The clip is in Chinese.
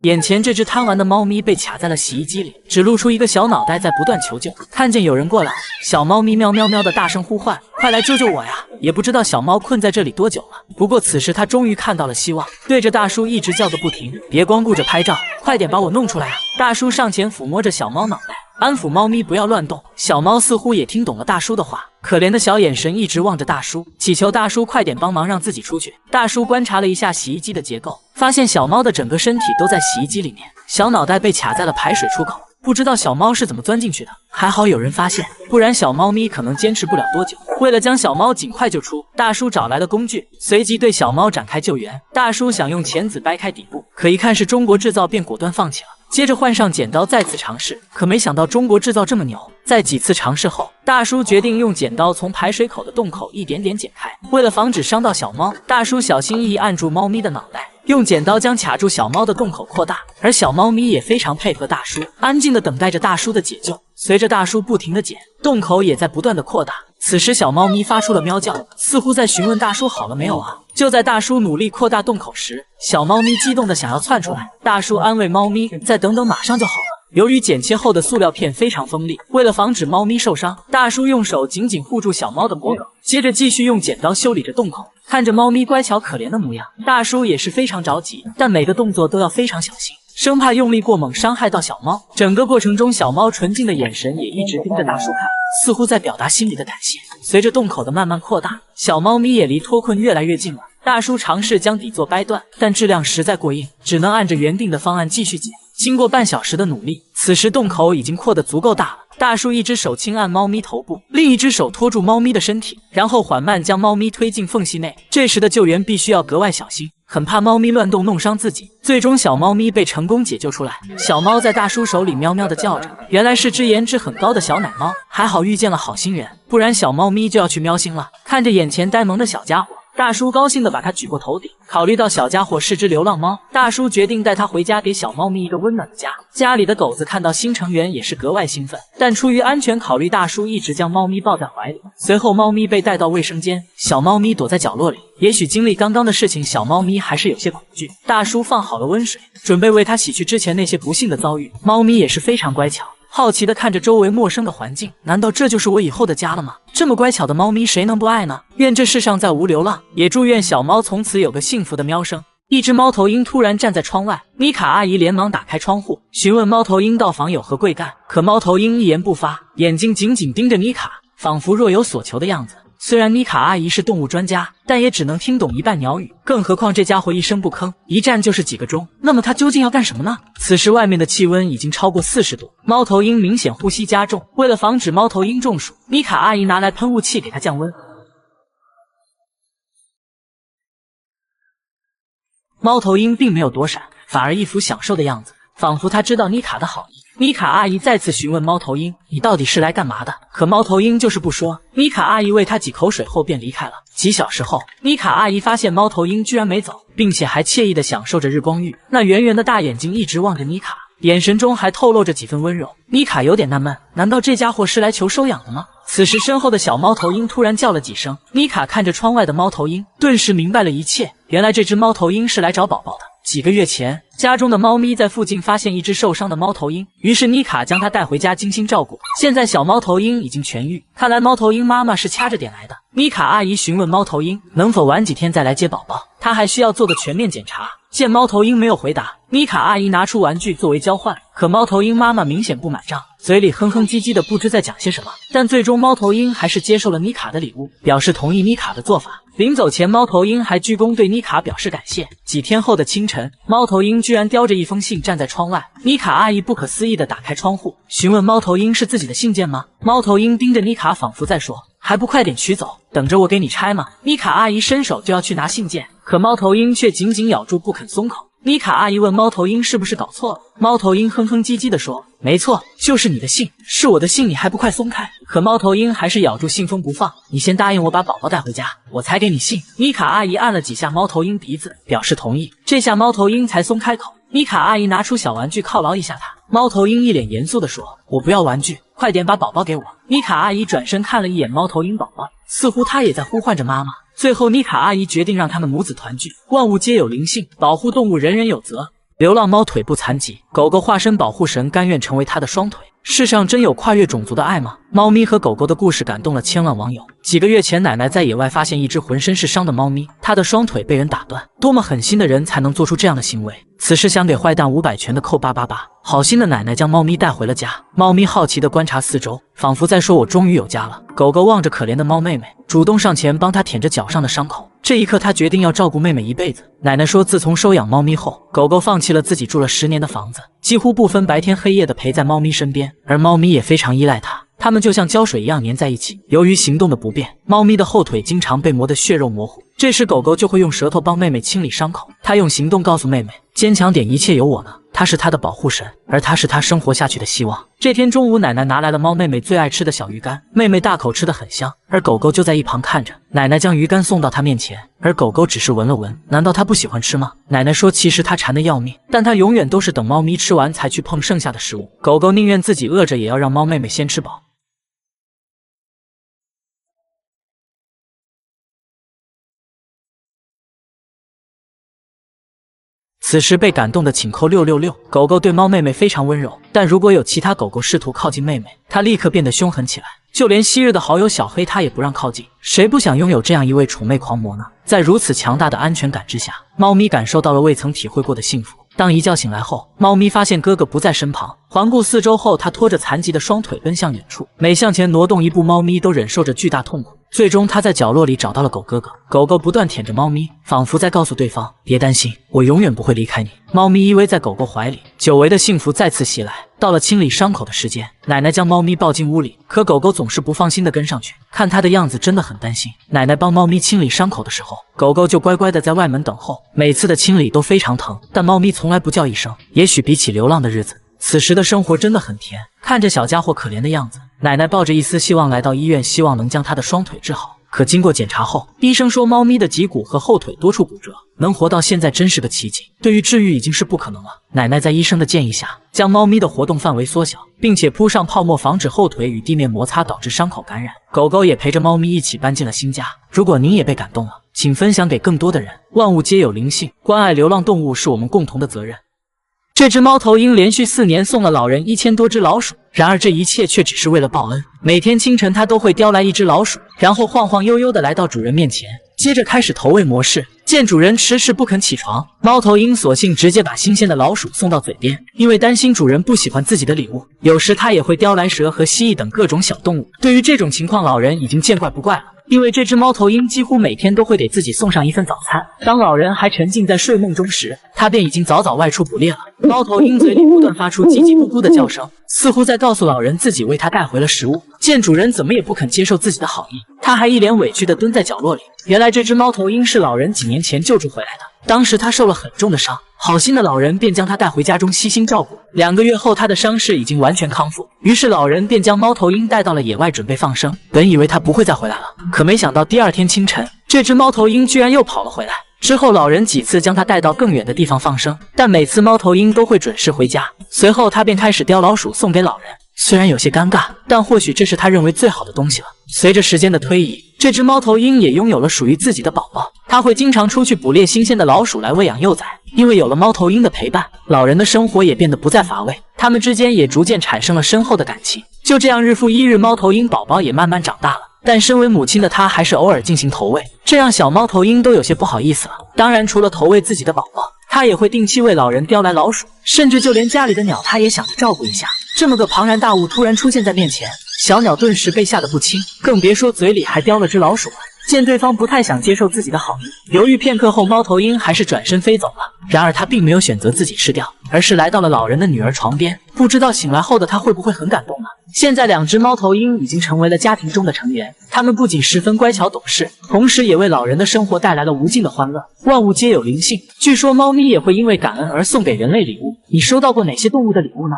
眼前这只贪玩的猫咪被卡在了洗衣机里，只露出一个小脑袋在不断求救。看见有人过来，小猫咪喵喵喵的大声呼唤：“快来救救我呀！”也不知道小猫困在这里多久了，不过此时它终于看到了希望，对着大叔一直叫个不停：“别光顾着拍照，快点把我弄出来啊！”大叔上前抚摸着小猫脑袋，安抚猫咪不要乱动。小猫似乎也听懂了大叔的话，可怜的小眼神一直望着大叔，祈求大叔快点帮忙让自己出去。大叔观察了一下洗衣机的结构，发现小猫的整个身体都在洗衣机里面，小脑袋被卡在了排水出口，不知道小猫是怎么钻进去的。还好有人发现，不然小猫咪可能坚持不了多久。为了将小猫尽快救出，大叔找来了工具，随即对小猫展开救援。大叔想用钳子掰开底部，可一看是中国制造，便果断放弃了。接着换上剪刀再次尝试，可没想到中国制造这么牛。在几次尝试后，大叔决定用剪刀从排水口的洞口一点点剪开。为了防止伤到小猫，大叔小心翼翼按住猫咪的脑袋，用剪刀将卡住小猫的洞口扩大。而小猫咪也非常配合大叔，安静地等待着大叔的解救。随着大叔不停地剪，洞口也在不断地扩大。此时小猫咪发出了喵叫，似乎在询问大叔好了没有啊。就在大叔努力扩大洞口时，小猫咪激动地想要窜出来。大叔安慰猫咪，再等等，马上就好了。由于剪切后的塑料片非常锋利，为了防止猫咪受伤，大叔用手紧紧护住小猫的脖颈，接着继续用剪刀修理着洞口。看着猫咪乖巧可怜的模样，大叔也是非常着急，但每个动作都要非常小心，生怕用力过猛伤害到小猫。整个过程中，小猫纯净的眼神也一直盯着大叔看，似乎在表达心里的感谢。随着洞口的慢慢扩大，小猫咪也离脱困越来越近了。大叔尝试将底座掰断，但质量实在过硬，只能按着原定的方案继续剪。经过半小时的努力，此时洞口已经扩得足够大了。大叔一只手轻按猫咪头部，另一只手托住猫咪的身体，然后缓慢将猫咪推进缝隙内。这时的救援必须要格外小心，很怕猫咪乱动弄伤自己。最终小猫咪被成功解救出来，小猫在大叔手里喵喵地叫着，原来是只颜值很高的小奶猫，还好遇见了好心人，不然小猫咪就要去喵星了。看着眼前呆萌的小家伙，大叔高兴地把它举过头顶。考虑到小家伙是只流浪猫，大叔决定带它回家，给小猫咪一个温暖的家。家里的狗子看到新成员也是格外兴奋，但出于安全考虑，大叔一直将猫咪抱在怀里。随后猫咪被带到卫生间，小猫咪躲在角落里。也许经历刚刚的事情，小猫咪还是有些恐惧。大叔放好了温水，准备为它洗去之前那些不幸的遭遇。猫咪也是非常乖巧，好奇地看着周围陌生的环境，难道这就是我以后的家了吗？这么乖巧的猫咪谁能不爱呢？愿这世上再无流浪，也祝愿小猫从此有个幸福的喵声。一只猫头鹰突然站在窗外，妮卡阿姨连忙打开窗户，询问猫头鹰到访有何贵干。可猫头鹰一言不发，眼睛紧紧盯着妮卡，仿佛若有所求的样子。虽然妮卡阿姨是动物专家，但也只能听懂一半鸟语，更何况这家伙一声不吭，一站就是几个钟，那么他究竟要干什么呢？此时外面的气温已经超过40度，猫头鹰明显呼吸加重。为了防止猫头鹰中暑，妮卡阿姨拿来喷雾器给它降温。猫头鹰并没有躲闪，反而一副享受的样子，仿佛他知道妮卡的好意。妮卡阿姨再次询问猫头鹰，你到底是来干嘛的？可猫头鹰就是不说。妮卡阿姨喂它几口水后便离开了。几小时后，妮卡阿姨发现猫头鹰居然没走，并且还惬意地享受着日光浴，那圆圆的大眼睛一直望着妮卡，眼神中还透露着几分温柔。妮卡有点纳闷，难道这家伙是来求收养的吗？此时身后的小猫头鹰突然叫了几声，妮卡看着窗外的猫头鹰，顿时明白了一切，原来这只猫头鹰是来找宝宝的。几个月前，家中的猫咪在附近发现一只受伤的猫头鹰，于是妮卡将它带回家精心照顾。现在小猫头鹰已经痊愈，看来猫头鹰妈妈是掐着点来的。妮卡阿姨询问猫头鹰能否晚几天再来接宝宝，她还需要做个全面检查。见猫头鹰没有回答，妮卡阿姨拿出玩具作为交换，可猫头鹰妈妈明显不买账，嘴里哼哼唧唧的不知在讲些什么。但最终猫头鹰还是接受了妮卡的礼物，表示同意妮卡的做法。临走前，猫头鹰还鞠躬对妮卡表示感谢。几天后的清晨，猫头鹰居然叼着一封信站在窗外。妮卡阿姨不可思议地打开窗户，询问猫头鹰是自己的信件吗？猫头鹰盯着妮卡，仿佛在说，还不快点取走，等着我给你拆吗？妮卡阿姨伸手就要去拿信件，可猫头鹰却紧紧咬住不肯松口。妮卡阿姨问猫头鹰是不是搞错了，猫头鹰哼哼唧唧地说，没错，就是你的信，是我的信，你还不快松开？可猫头鹰还是咬住信封不放，你先答应我把宝宝带回家，我才给你信。妮卡阿姨按了几下猫头鹰鼻子，表示同意，这下猫头鹰才松开口。妮卡阿姨拿出小玩具犒劳一下他，猫头鹰一脸严肃地说，我不要玩具，快点把宝宝给我。妮卡阿姨转身看了一眼猫头鹰宝宝，似乎他也在呼唤着妈妈。最后妮卡阿姨决定让他们母子团聚，万物皆有灵性，保护动物人人有责。流浪猫腿部残疾，狗狗化身保护神，甘愿成为它的双腿。世上真有跨越种族的爱吗？猫咪和狗狗的故事感动了千万网友。几个月前，奶奶在野外发现一只浑身是伤的猫咪，它的双腿被人打断。多么狠心的人才能做出这样的行为？此时想给坏蛋500拳的扣888。好心的奶奶将猫咪带回了家，猫咪好奇地观察四周，仿佛在说：“我终于有家了。”狗狗望着可怜的猫妹妹，主动上前帮它舔着脚上的伤口。这一刻，它决定要照顾妹妹一辈子。奶奶说，自从收养猫咪后，狗狗放弃了自己住了10年的房子，几乎不分白天黑夜的陪在猫咪身边，而猫咪也非常依赖它。它们就像胶水一样粘在一起。由于行动的不便，猫咪的后腿经常被磨得血肉模糊。这时，狗狗就会用舌头帮妹妹清理伤口。它用行动告诉妹妹，坚强点，一切有我呢。它是它的保护神，而它是它生活下去的希望。这天中午，奶奶拿来了猫妹妹最爱吃的小鱼干，妹妹大口吃得很香，而狗狗就在一旁看着。奶奶将鱼干送到它面前，而狗狗只是闻了闻。难道它不喜欢吃吗？奶奶说，其实它馋得要命，但它永远都是等猫咪吃完才去碰剩下的食物。狗狗宁愿自己饿着，也要让猫妹妹先吃饱。此时被感动的请扣666。狗狗对猫妹妹非常温柔，但如果有其他狗狗试图靠近妹妹，它立刻变得凶狠起来。就连昔日的好友小黑，它也不让靠近。谁不想拥有这样一位宠妹狂魔呢？在如此强大的安全感之下，猫咪感受到了未曾体会过的幸福。当一觉醒来后，猫咪发现哥哥不在身旁，环顾四周后，它拖着残疾的双腿奔向远处。每向前挪动一步，猫咪都忍受着巨大痛苦。最终，它在角落里找到了狗哥哥。狗狗不断舔着猫咪，仿佛在告诉对方：“别担心，我永远不会离开你。”猫咪依偎在狗狗怀里，久违的幸福再次袭来。到了清理伤口的时间，奶奶将猫咪抱进屋里，可狗狗总是不放心地跟上去，看它的样子真的很担心。奶奶帮猫咪清理伤口的时候，狗狗就乖乖地在外门等候。每次的清理都非常疼，但猫咪从来不叫一声。也许比起流浪的日子，此时的生活真的很甜。看着小家伙可怜的样子，奶奶抱着一丝希望来到医院，希望能将它的双腿治好。可经过检查后，医生说猫咪的脊骨和后腿多处骨折，能活到现在真是个奇迹。对于治愈已经是不可能了。奶奶在医生的建议下，将猫咪的活动范围缩小，并且铺上泡沫，防止后腿与地面摩擦导致伤口感染。狗狗也陪着猫咪一起搬进了新家。如果您也被感动了，请分享给更多的人。万物皆有灵性，关爱流浪动物是我们共同的责任。这只猫头鹰连续4年送了老人1000多只老鼠，然而这一切却只是为了报恩。每天清晨，它都会叼来一只老鼠，然后晃晃悠悠地来到主人面前，接着开始投喂模式。见主人迟迟不肯起床，猫头鹰索性直接把新鲜的老鼠送到嘴边。因为担心主人不喜欢自己的礼物，有时它也会叼来蛇和蜥蜴等各种小动物。对于这种情况，老人已经见怪不怪了。因为这只猫头鹰几乎每天都会给自己送上一份早餐。当老人还沉浸在睡梦中时，它便已经早早外出捕猎了。猫头鹰嘴里不断发出叽叽咕咕的叫声，似乎在告诉老人自己为它带回了食物。见主人怎么也不肯接受自己的好意，它还一脸委屈地蹲在角落里。原来这只猫头鹰是老人几年前救助回来的，当时它受了很重的伤，好心的老人便将它带回家中悉心照顾。2个月后，它的伤势已经完全康复，于是老人便将猫头鹰带到了野外准备放生。本以为它不会再回来了，可没想到第2天清晨，这只猫头鹰居然又跑了回来。之后老人几次将它带到更远的地方放生，但每次猫头鹰都会准时回家。随后他便开始叼老鼠送给老人，虽然有些尴尬，但或许这是他认为最好的东西了。随着时间的推移，这只猫头鹰也拥有了属于自己的宝宝，它会经常出去捕猎新鲜的老鼠来喂养幼崽。因为有了猫头鹰的陪伴，老人的生活也变得不再乏味，他们之间也逐渐产生了深厚的感情。就这样日复一日，猫头鹰宝宝也慢慢长大了。但身为母亲的她还是偶尔进行投喂，这让小猫头鹰都有些不好意思了。当然，除了投喂自己的宝宝，它也会定期为老人叼来老鼠，甚至就连家里的鸟，它也想着照顾一下。这么个庞然大物突然出现在面前，小鸟顿时被吓得不轻，更别说嘴里还叼了只老鼠了。见对方不太想接受自己的好意，犹豫片刻后，猫头鹰还是转身飞走了。然而它并没有选择自己吃掉，而是来到了老人的女儿床边。不知道醒来后的它会不会很感动呢？现在2只猫头鹰已经成为了家庭中的成员，它们不仅十分乖巧懂事，同时也为老人的生活带来了无尽的欢乐。万物皆有灵性，据说猫咪也会因为感恩而送给人类礼物。你收到过哪些动物的礼物呢？